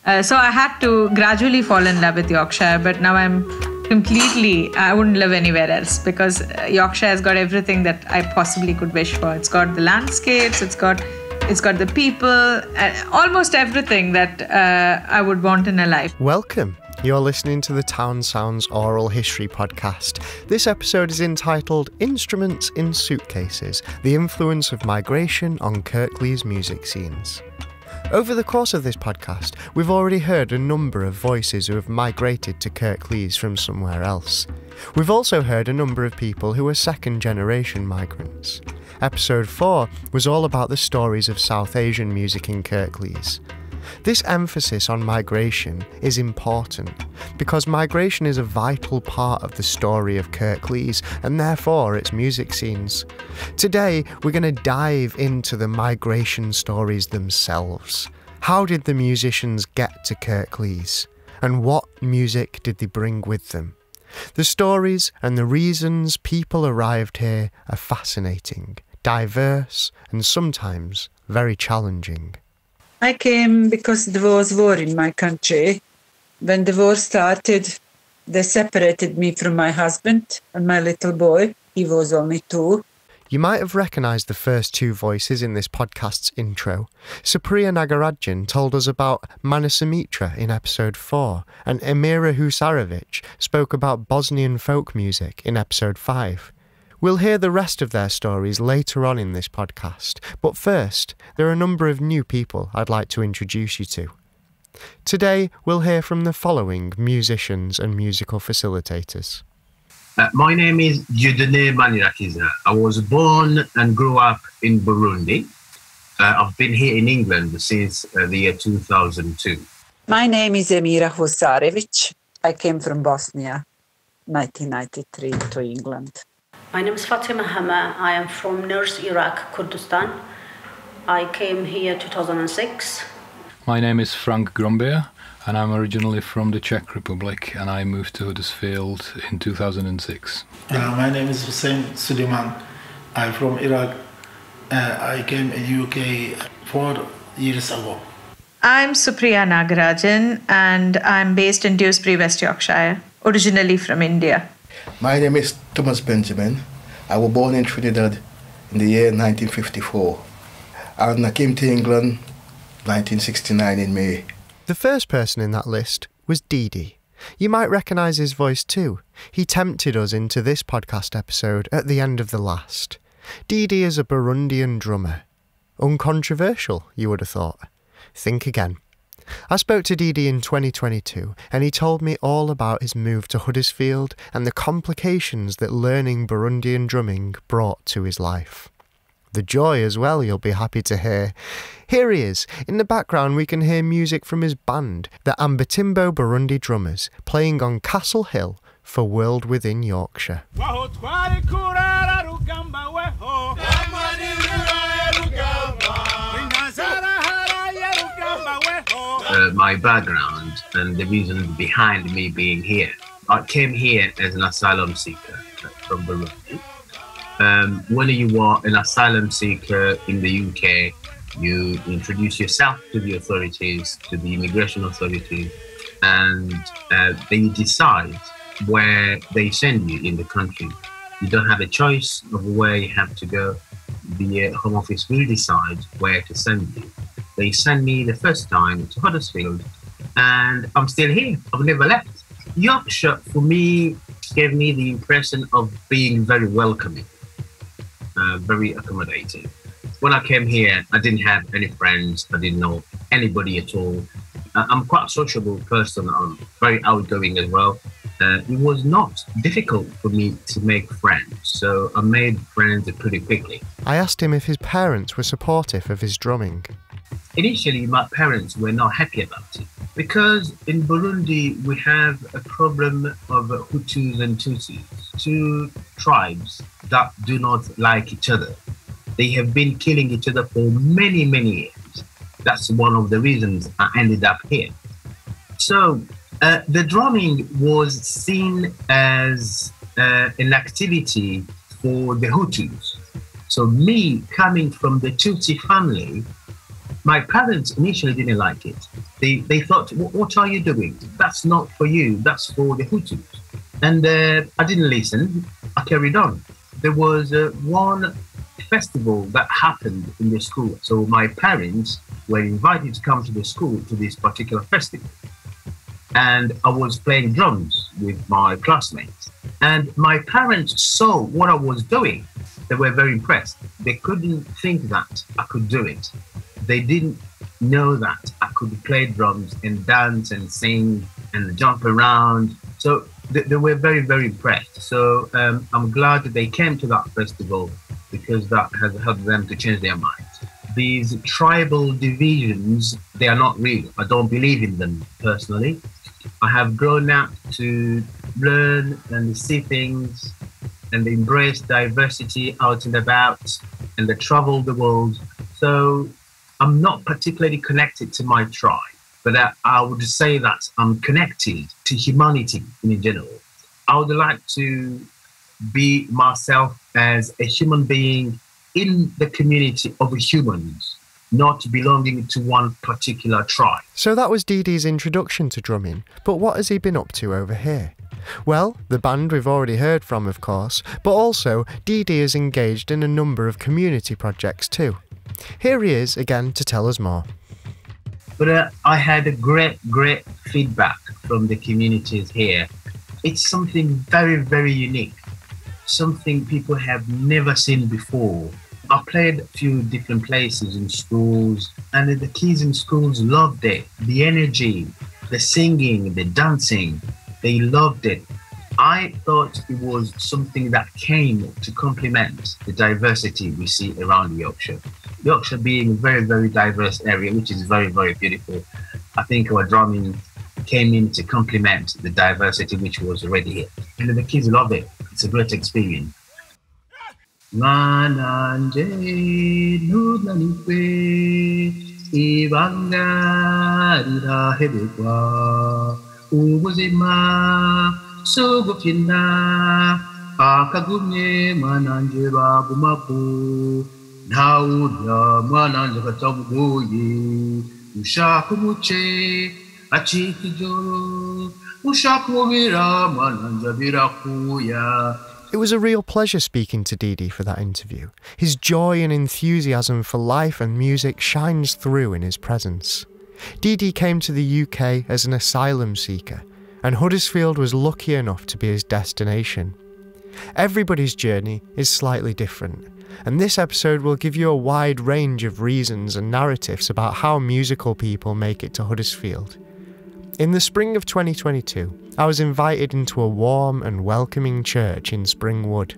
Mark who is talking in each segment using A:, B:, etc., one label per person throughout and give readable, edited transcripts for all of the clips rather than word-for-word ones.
A: So I had to gradually fall in love with Yorkshire, but now I wouldn't live anywhere else because Yorkshire has got everything that I possibly could wish for. It's got the landscapes, it's got the people, almost everything that I would want in a life.
B: Welcome. You're listening to the Town Sounds Oral History Podcast. This episode is entitled Instruments in Suitcases, the Influence of Migration on Kirklees music scenes. Over the course of this podcast, we've already heard a number of voices who have migrated to Kirklees from somewhere else. We've also heard a number of people who are second-generation migrants. Episode 4 was all about the stories of South Asian music in Kirklees. This emphasis on migration is important because migration is a vital part of the story of Kirklees and therefore its music scenes. Today, we're going to dive into the migration stories themselves. How did the musicians get to Kirklees? And what music did they bring with them? The stories and the reasons people arrived here are fascinating, diverse, and sometimes very challenging.
C: I came because there was war in my country. When the war started, they separated me from my husband and my little boy. He was only 2.
B: You might have recognised the first 2 voices in this podcast's intro. Supriya Nagarajan told us about Manasumitra in episode 4, and Emira Husarevic spoke about Bosnian folk music in episode 5. We'll hear the rest of their stories later on in this podcast, but first, there are a number of new people I'd like to introduce you to. Today, we'll hear from the following musicians and musical facilitators.
D: My name is Dieudonne Manirakiza. I was born and grew up in Burundi. I've been here in England since the year 2002.
C: My name is Emira Husarevic. I came from Bosnia, 1993, to England.
E: My name is Fatima Hama. I am from North Iraq, Kurdistan. I came here 2006.
F: My name is Frank Grombir, and I'm originally from the Czech Republic, and I moved to Huddersfield in 2006.
G: My name is Hussain Suliman. I'm from Iraq. I came in UK 4 years ago.
A: I'm Supriya Nagarajan, and I'm based in Dewsbury, West Yorkshire, originally from India.
H: My name is Thomas Benjamin. I was born in Trinidad in the year 1954, and I came to England 1969 in May.
B: The first person in that list was Didi. You might recognise his voice too. He tempted us into this podcast episode at the end of the last. Didi is a Burundian drummer. Uncontroversial, you would have thought. Think again. I spoke to Didi in 2022 and he told me all about his move to Huddersfield and the complications that learning Burundian drumming brought to his life. The joy as well, you'll be happy to hear. Here he is. In the background we can hear music from his band, the Abatimbo Burundi Drummers, playing on Castle Hill for World Within Yorkshire.
D: My background and the reason behind me being here. I came here as an asylum seeker from Burundi. When you are an asylum seeker in the UK, you introduce yourself to the authorities, to the immigration authorities, and they decide where they send you in the country. You don't have a choice of where you have to go. The Home Office will decide where to send you. They sent me the first time to Huddersfield, and I'm still here. I've never left. Yorkshire, for me, gave me the impression of being very welcoming, very accommodating. When I came here, I didn't have any friends. I didn't know anybody at all. I'm quite a sociable person. I'm very outgoing as well. It was not difficult for me to make friends, so I made friends pretty quickly.
B: I asked him if his parents were supportive of his drumming.
D: Initially, my parents were not happy about it because in Burundi, we have a problem of Hutus and Tutsis, 2 tribes that do not like each other. They have been killing each other for many, many years. That's one of the reasons I ended up here. So the drumming was seen as an activity for the Hutus. So me coming from the Tutsi family, My parents initially didn't like it. They thought, what are you doing? That's not for you, that's for the Hutus. And I didn't listen, I carried on. There was one festival that happened in the school. So my parents were invited to come to the school to this particular festival. And I was playing drums with my classmates. And my parents saw what I was doing. They were very impressed. They couldn't think that I could do it. They didn't know that I could play drums and dance and sing and jump around. So they were very, very impressed. So I'm glad that they came to that festival because that has helped them to change their minds. These tribal divisions, they are not real. I don't believe in them personally. I have grown up to learn and see things and embrace diversity out and about and to travel the world. So I'm not particularly connected to my tribe, but I would say that I'm connected to humanity in general. I would like to be myself as a human being in the community of humans, not belonging to one particular tribe.
B: So that was Didi's introduction to drumming, but what has he been up to over here? Well, the band we've already heard from, of course, but also Didi is engaged in a number of community projects too. Here he is again to tell us more.
D: But I had a great feedback from the communities here. It's something very, very unique, something people have never seen before. I played a few different places in schools, and the kids in schools loved it. The energy, the singing, the dancing, they loved it. I thought it was something that came to complement the diversity we see around Yorkshire. Yorkshire being a very, very diverse area, which is very, very beautiful. I think our drumming came in to complement the diversity which was already here. And the kids love it. It's a great experience. Mananje nudanipe ibangarira hebekwa ubuzima sogopina akagumye mananje babumapu naudya mananje katabugoye ushaka umuce acika ijoro ushaka umubira mananje birakuya.
B: It was a real pleasure speaking to Didi for that interview. His joy and enthusiasm for life and music shines through in his presence. Didi came to the UK as an asylum seeker, and Huddersfield was lucky enough to be his destination. Everybody's journey is slightly different, and this episode will give you a wide range of reasons and narratives about how musical people make it to Huddersfield. In the spring of 2022, I was invited into a warm and welcoming church in Springwood.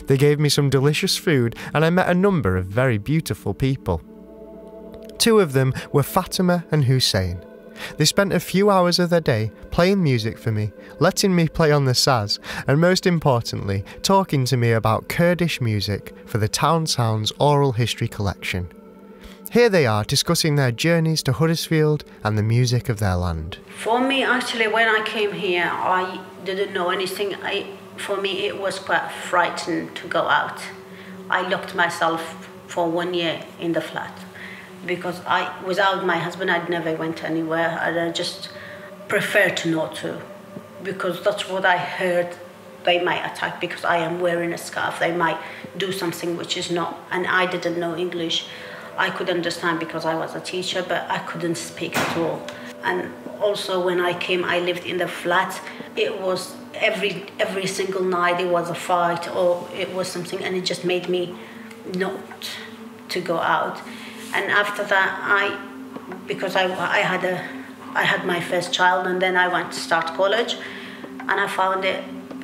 B: They gave me some delicious food and I met a number of very beautiful people. Two of them were Fatima and Hussain. They spent a few hours of their day playing music for me, letting me play on the saz, and most importantly, talking to me about Kurdish music for the TOWNSOUNDS Oral History Collection. Here they are discussing their journeys to Huddersfield and the music of their land.
E: For me, actually, when I came here, I didn't know anything. For me, it was quite frightening to go out. I locked myself for 1 year in the flat because without my husband, I'd never went anywhere. I just prefer to not to, because that's what I heard. They might attack because I am wearing a scarf. They might do something which is not, and I didn't know English. I could understand because I was a teacher, but I couldn't speak at all. And also when I came, I lived in the flat. It was every single night it was a fight or it was something, and it just made me not to go out. And after that, because I had my first child, and then I went to start college, and I found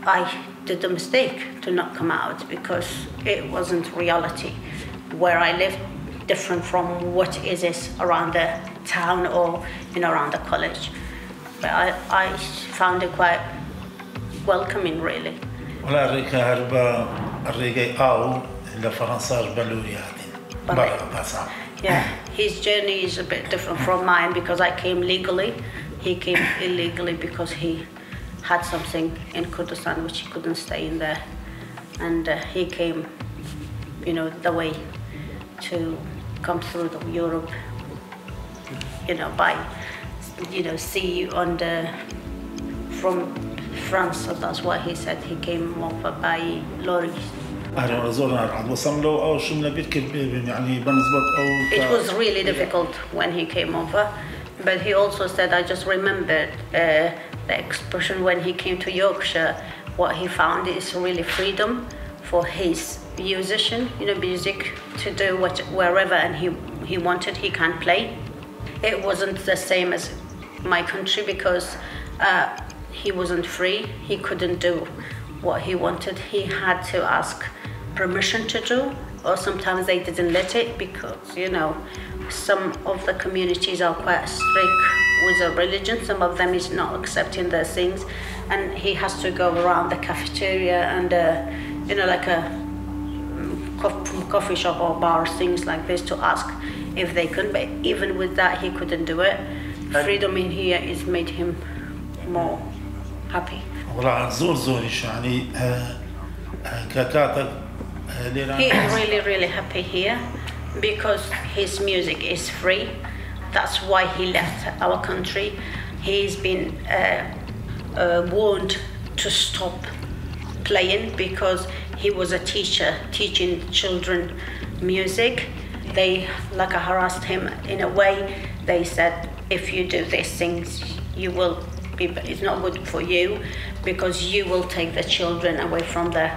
E: I did a mistake to not come out because it wasn't reality where I lived. Different from what is around the town or around the college. But I found it quite welcoming, really. Yeah, his journey is a bit different from mine because I came legally. He came illegally because he had something in Kurdistan which he couldn't stay in there. And he came, the way to come through Europe by, sea on from France. So that's why he said he came over by lorries. It was really difficult when he came over, but he also said, I just remembered the expression when he came to Yorkshire. What he found is really freedom for his musician, music to do wherever and he wanted, he can play. It wasn't the same as my country because he wasn't free. He couldn't do what he wanted. He had to ask permission to do, or sometimes they didn't let it because, some of the communities are quite strict with the religion. Some of them is not accepting those things, and he has to go around the cafeteria and, like a coffee shop or bar, things like this, to ask if they could. But even with that, he couldn't do it. Freedom in here has made him more happy. He is really, really happy here because his music is free. That's why he left our country. He's been warned to stop playing because he was a teacher teaching children music. They harassed him in a way. They said, if you do these things, it's not good for you because you will take the children away from the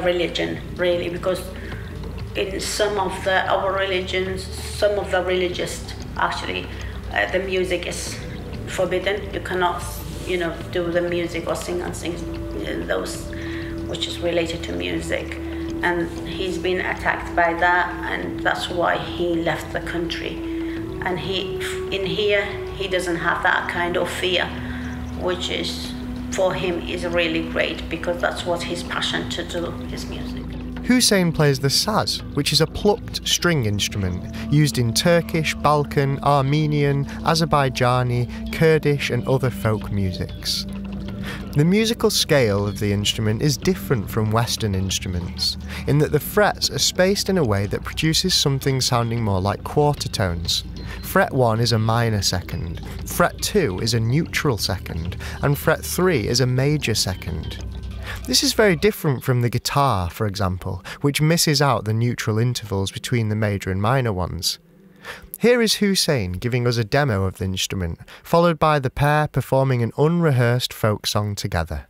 E: religion, really, because in some of our religions, some of the religious, actually, the music is forbidden. You cannot, do the music or sing and sing those which is related to music. And he's been attacked by that, and that's why he left the country. And in here, he doesn't have that kind of fear, which is, for him, is really great because that's what his passion to do, his music.
B: Hussain plays the saz, which is a plucked string instrument used in Turkish, Balkan, Armenian, Azerbaijani, Kurdish and other folk musics. The musical scale of the instrument is different from Western instruments, in that the frets are spaced in a way that produces something sounding more like quarter tones. Fret 1 is a minor second, fret 2 is a neutral second, and fret 3 is a major second. This is very different from the guitar, for example, which misses out the neutral intervals between the major and minor ones. Here is Hussain giving us a demo of the instrument, followed by the pair performing an unrehearsed folk song together.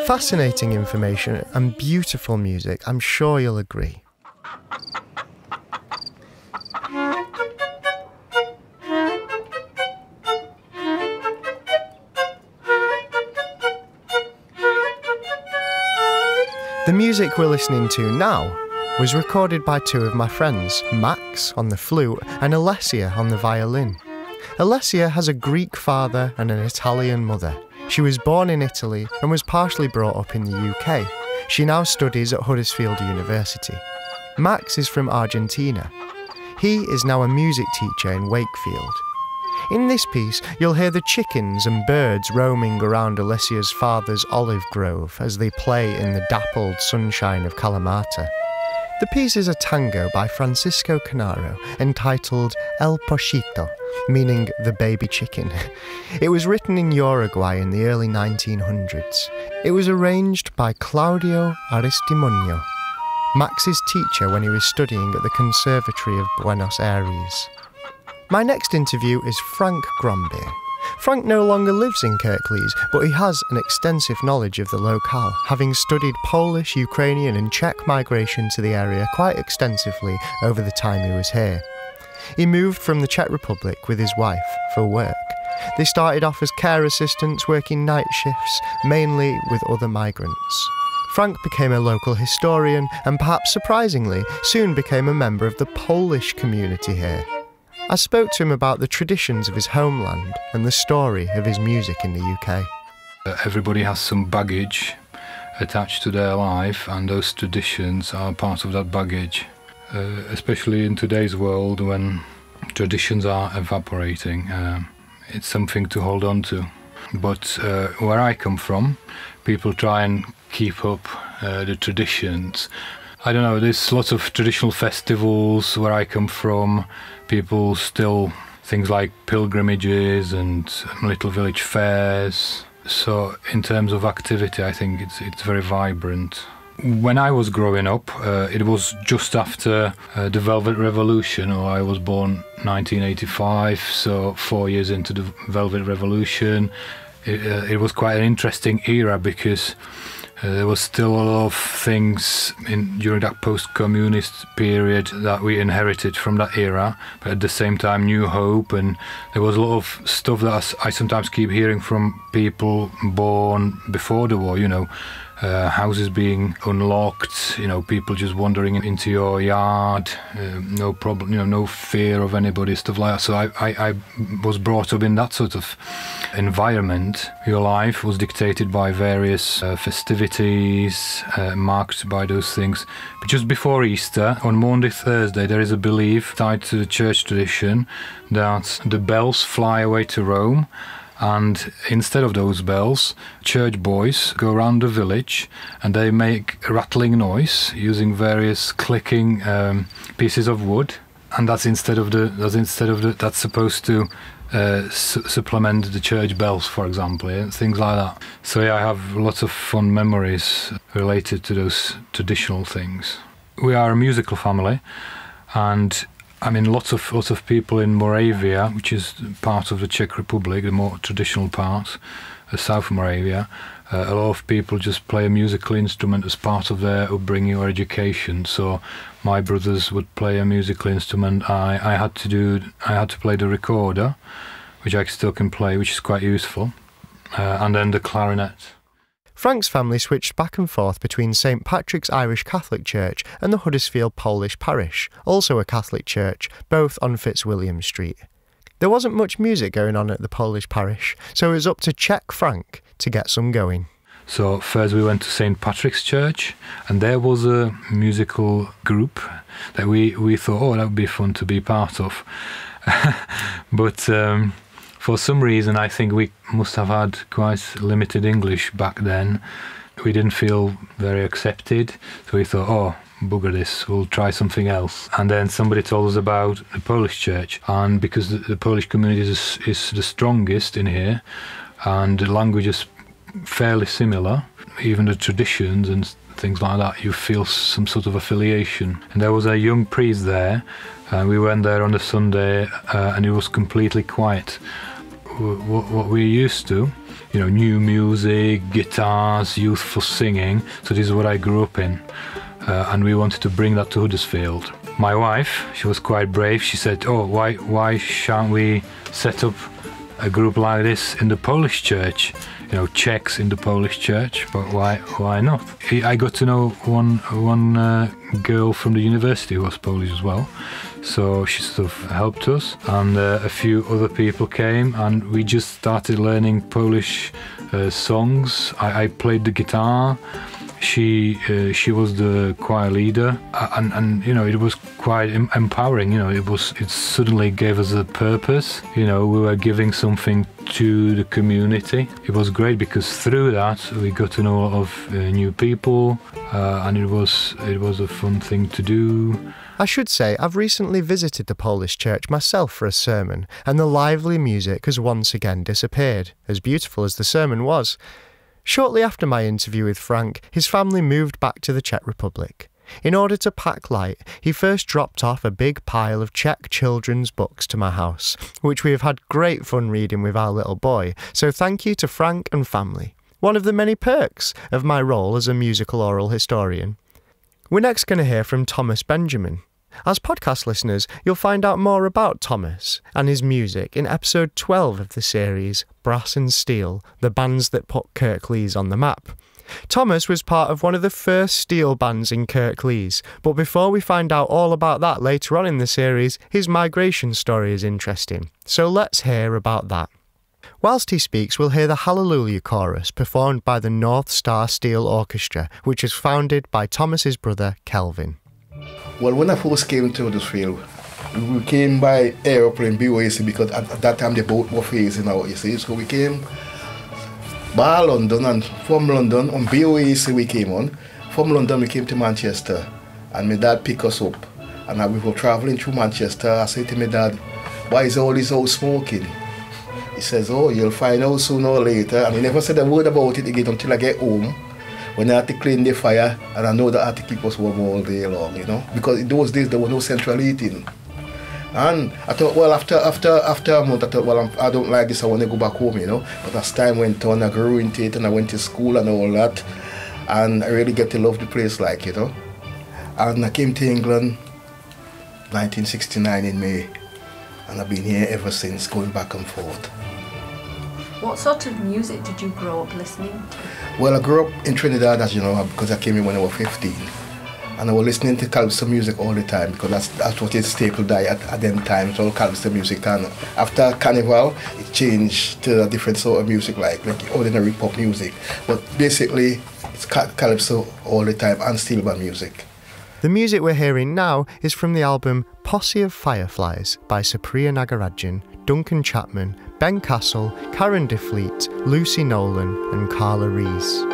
B: Fascinating information and beautiful music, I'm sure you'll agree. The music we're listening to now was recorded by two of my friends, Max on the flute and Alessia on the violin. Alessia has a Greek father and an Italian mother. She was born in Italy and was partially brought up in the UK. She now studies at Huddersfield University. Max is from Argentina. He is now a music teacher in Wakefield. In this piece, you'll hear the chickens and birds roaming around Alessia's father's olive grove as they play in the dappled sunshine of Kalamata. The piece is a tango by Fransico Canaro entitled El Pollito, meaning the baby chicken. It was written in Uruguay in the early 1900s. It was arranged by Claudio Aristimuño, Max's teacher when he was studying at the Conservatory of Buenos Aires. My next interview is Frank Grombir. Frank no longer lives in Kirklees, but he has an extensive knowledge of the locale, having studied Polish, Ukrainian and Czech migration to the area quite extensively over the time he was here. He moved from the Czech Republic with his wife for work. They started off as care assistants working night shifts, mainly with other migrants. Frank became a local historian and, perhaps surprisingly, soon became a member of the Polish community here. I spoke to him about the traditions of his homeland and the story of his music in the UK.
F: Everybody has some baggage attached to their life, and those traditions are part of that baggage. Especially in today's world when traditions are evaporating, it's something to hold on to. But where I come from, people try and keep up the traditions. I don't know, there's lots of traditional festivals where I come from. People still, things like pilgrimages and little village fairs. So in terms of activity, I think it's very vibrant. When I was growing up, it was just after the Velvet Revolution, or I was born 1985, so 4 years into the Velvet Revolution. It was quite an interesting era because there was still a lot of things during that post-communist period that we inherited from that era, but at the same time New Hope, and there was a lot of stuff that I sometimes keep hearing from people born before the war, you know, houses being unlocked, you know, people just wandering into your yard, no problem, you know, no fear of anybody, stuff like that. So I was brought up in that sort of environment. Your life was dictated by various festivities, marked by those things. But just before Easter, on Maundy Thursday, there is a belief tied to the church tradition that the bells fly away to Rome. And instead of those bells, church boys go around the village and they make a rattling noise using various clicking pieces of wood, and that's supposed to supplement the church bells, for example, yeah? Things like that. So yeah, I have lots of fond memories related to those traditional things. We are a musical family, and I mean, lots of people in Moravia, which is part of the Czech Republic, the more traditional part, South Moravia. A lot of people just play a musical instrument as part of their upbringing or education. So my brothers would play a musical instrument. I had to play the recorder, which I still can play, which is quite useful, and then the clarinet.
B: Frank's family switched back and forth between St Patrick's Irish Catholic Church and the Huddersfield Polish Parish, also a Catholic church, both on Fitzwilliam Street. There wasn't much music going on at the Polish parish, so it was up to Czech Frank to get some going.
F: So first we went to St Patrick's Church, and there was a musical group that we thought, oh, that would be fun to be part of. But for some reason, I think we must have had quite limited English back then. We didn't feel very accepted, so we thought, oh, bugger this, we'll try something else. And then somebody told us about the Polish church, and because the Polish community is the strongest in here, and the language is fairly similar, even the traditions and things like that, you feel some sort of affiliation. And there was a young priest there, and we went there on a Sunday, and it was completely quiet. What we're used to, you know, new music, guitars, youthful singing, so this is what I grew up in, and we wanted to bring that to Huddersfield. My wife, she was quite brave. She said, oh, why shan't we set up a group like this in the Polish church? You know, Czechs in the Polish church, but why not? I got to know one girl from the university who was Polish as well, so she sort of helped us, and a few other people came, and we just started learning Polish songs. I played the guitar. She was the choir leader, and you know, it was quite empowering. You know, it suddenly gave us a purpose. You know, we were giving something to the community. It was great because through that we got to know a lot of new people, and it was a fun thing to do.
B: I should say I've recently visited the Polish church myself for a sermon, and the lively music has once again disappeared, as beautiful as the sermon was. Shortly after my interview with Frank, his family moved back to the Czech Republic. In order to pack light, he first dropped off a big pile of Czech children's books to my house, which we have had great fun reading with our little boy, so thank you to Frank and family. One of the many perks of my role as a musical oral historian. We're next going to hear from Thomas Benjamin. As podcast listeners, you'll find out more about Thomas and his music in episode 12 of the series, Brass and Steel, the bands that put Kirklees on the map. Thomas was part of one of the first steel bands in Kirklees, but before we find out all about that later on in the series, his migration story is interesting. So let's hear about that. Whilst he speaks, we'll hear the Hallelujah Chorus performed by the North Star Steel Orchestra, which was founded by Thomas's brother, Kelvin.
H: Well, when I first came to Huddersfield, we came by aeroplane BOAC because at that time the boat were phasing out, you see. So we came by London, and from London on BOAC we came on. From London we came to Manchester, and my dad picked us up. And we were travelling through Manchester. I said to my dad, "Why is all this out smoking?" He says, "Oh, you'll find out sooner or later." And he never said a word about it again until I get home, when I had to clean the fire, and I know that I had to keep us warm all day long, you know, because in those days there was no central heating. And I thought, well, after a month, I thought, well, I don't like this, I want to go back home, you know. But as time went on, I grew into it, and I went to school and all that, and I really get to love the place, like, you know. And I came to England 1969 in May, and I've been here ever since, going back and forth.
I: What sort of music did you grow up listening to?
H: Well, I grew up in Trinidad, as you know, because I came here when I was 15. And I was listening to calypso music all the time, because that's what is staple diet at them times, all calypso music. And after Carnival, it changed to a different sort of music, like ordinary pop music. But basically, it's calypso all the time, and steel band music.
B: The music we're hearing now is from the album Posse of Fireflies by Supriya Nagarajan, Duncan Chapman, Ben Castle, Karen DeFleet, Lucy Nolan and Carla Rees.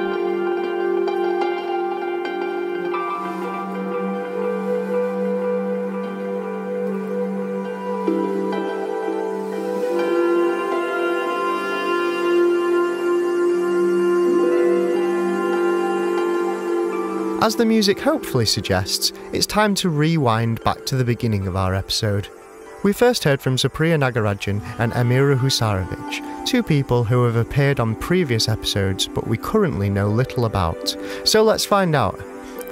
B: As the music hopefully suggests, it's time to rewind back to the beginning of our episode. We first heard from Supriya Nagarajan and Emira Husarevic, two people who have appeared on previous episodes but we currently know little about. So let's find out.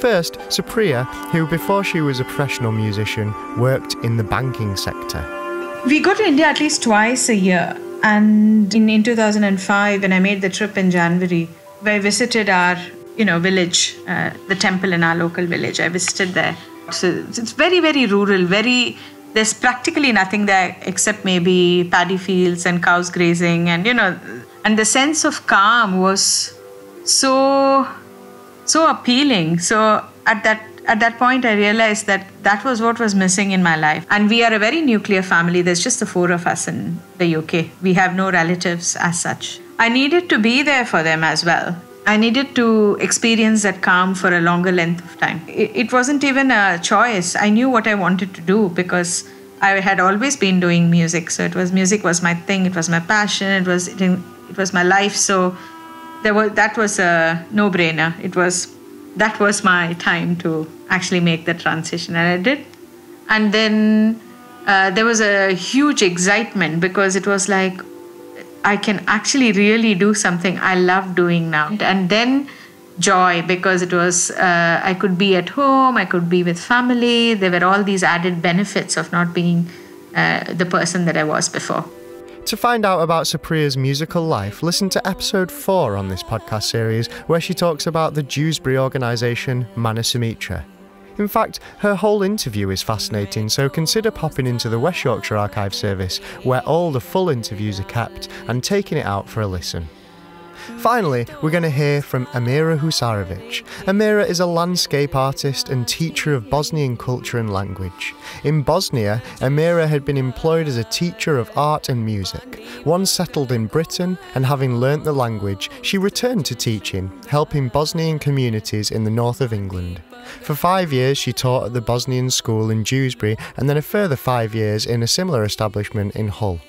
B: First, Supriya, who before she was a professional musician, worked in the banking sector.
A: We go to India at least twice a year, and in 2005, when I made the trip in January, where I visited our village, the temple in our local village. I visited there. So it's very, very rural, there's practically nothing there except maybe paddy fields and cows grazing, and and the sense of calm was so appealing. So at that point I realized that was what was missing in my life. And we are a very nuclear family. There's just the four of us in the UK. We have no relatives as such. I needed to be there for them as well. I needed to experience that calm for a longer length of time. It wasn't even a choice. I knew what I wanted to do because I had always been doing music. So music was my thing. It was my passion. It was my life. So that was a no-brainer. That was my time to actually make the transition, and I did. And then there was a huge excitement because it was like, I can actually really do something I love doing now. And then joy, because it was, I could be at home, I could be with family. There were all these added benefits of not being the person that I was before.
B: To find out about Supriya's musical life, listen to episode 4 on this podcast series, where she talks about the Dewsbury organisation Manasumitra. In fact, her whole interview is fascinating, so consider popping into the West Yorkshire Archive service, where all the full interviews are kept, and taking it out for a listen. Finally, we're going to hear from Emira Husarevic. Emira is a landscape artist and teacher of Bosnian culture and language. In Bosnia, Emira had been employed as a teacher of art and music. Once settled in Britain and having learnt the language, she returned to teaching, helping Bosnian communities in the north of England. For 5 years, she taught at the Bosnian school in Dewsbury, and then a further 5 years in a similar establishment in Hull.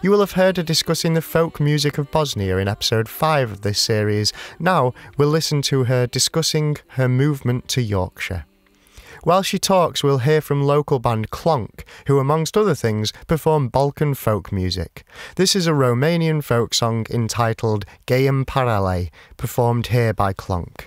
B: You will have heard her discussing the folk music of Bosnia in episode 5 of this series. Now we'll listen to her discussing her movement to Yorkshire. While she talks, we'll hear from local band Klonk, who amongst other things perform Balkan folk music. This is a Romanian folk song entitled Gayem Parale, performed here by Klonk.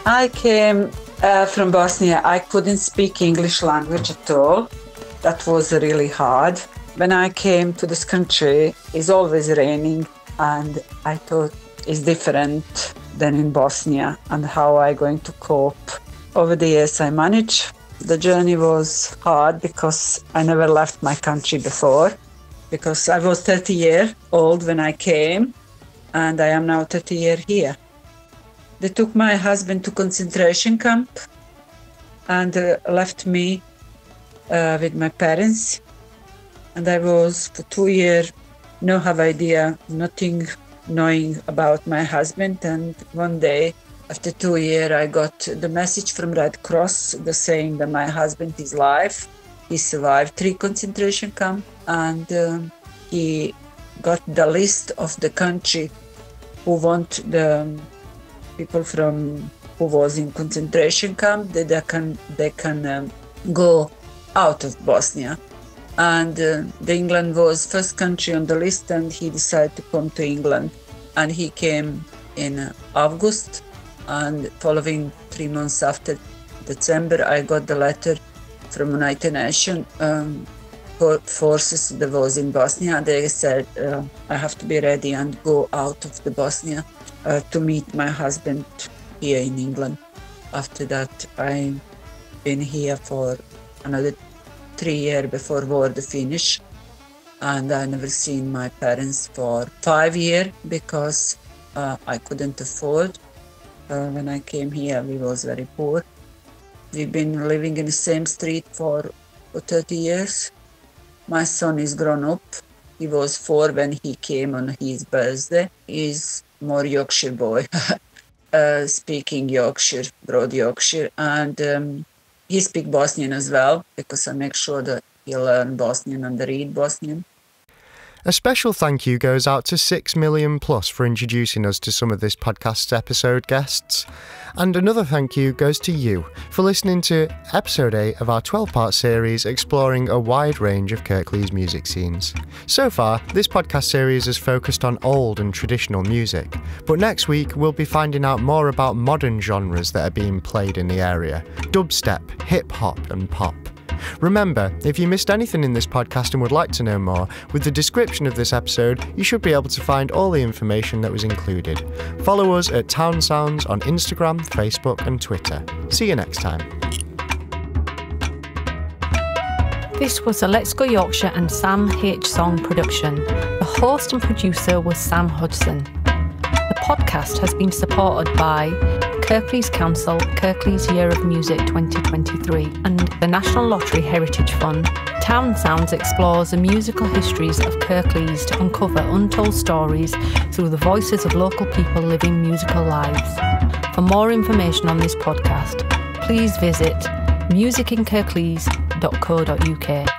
C: I came from Bosnia. I couldn't speak English language at all. That was really hard. When I came to this country, it's always raining, and I thought it's different than in Bosnia, and how I going to cope. Over the years I managed. The journey was hard because I never left my country before, because I was 30 years old when I came, and I am now 30 years here. They took my husband to concentration camp and left me with my parents. And I was for 2 years, no have idea, nothing knowing about my husband. And one day, after 2 years, I got the message from Red Cross, saying that my husband is alive. He survived 3 concentration camps, and he got the list of the country who want the people from who was in concentration camp, that they can go out of Bosnia. And the England was first country on the list, and he decided to come to England. And he came in August, and following 3 months after December, I got the letter from United Nations forces that was in Bosnia. They said I have to be ready and go out of the Bosnia to meet my husband here in England. After that, I've been here for another 3 years before war to finish, and I never seen my parents for 5 years because I couldn't afford. When I came here, we was very poor. We've been living in the same street for 30 years. My son is grown up. He was 4 when he came on his birthday. He's more Yorkshire boy, speaking Yorkshire, broad Yorkshire, and he speaks Bosnian as well, because I make sure that he learn Bosnian and read Bosnian.
B: A special thank you goes out to 6 Million Plus for introducing us to some of this podcast's episode guests. And another thank you goes to you for listening to episode 8 of our 12-part series exploring a wide range of Kirklees music scenes. So far, this podcast series has focused on old and traditional music, but next week we'll be finding out more about modern genres that are being played in the area: dubstep, hip-hop and pop. Remember, if you missed anything in this podcast and would like to know more, with the description of this episode, you should be able to find all the information that was included. Follow us at TOWNSOUNDS on Instagram, Facebook and Twitter. See you next time.
I: This was a Let's Go Yorkshire and Sam Hodgson production. The host and producer was Sam Hodgson. The podcast has been supported by Kirklees Council, Kirklees Year of Music 2023, and the National Lottery Heritage Fund. Town Sounds explores the musical histories of Kirklees to uncover untold stories through the voices of local people living musical lives. For more information on this podcast, please visit musicinkirklees.co.uk.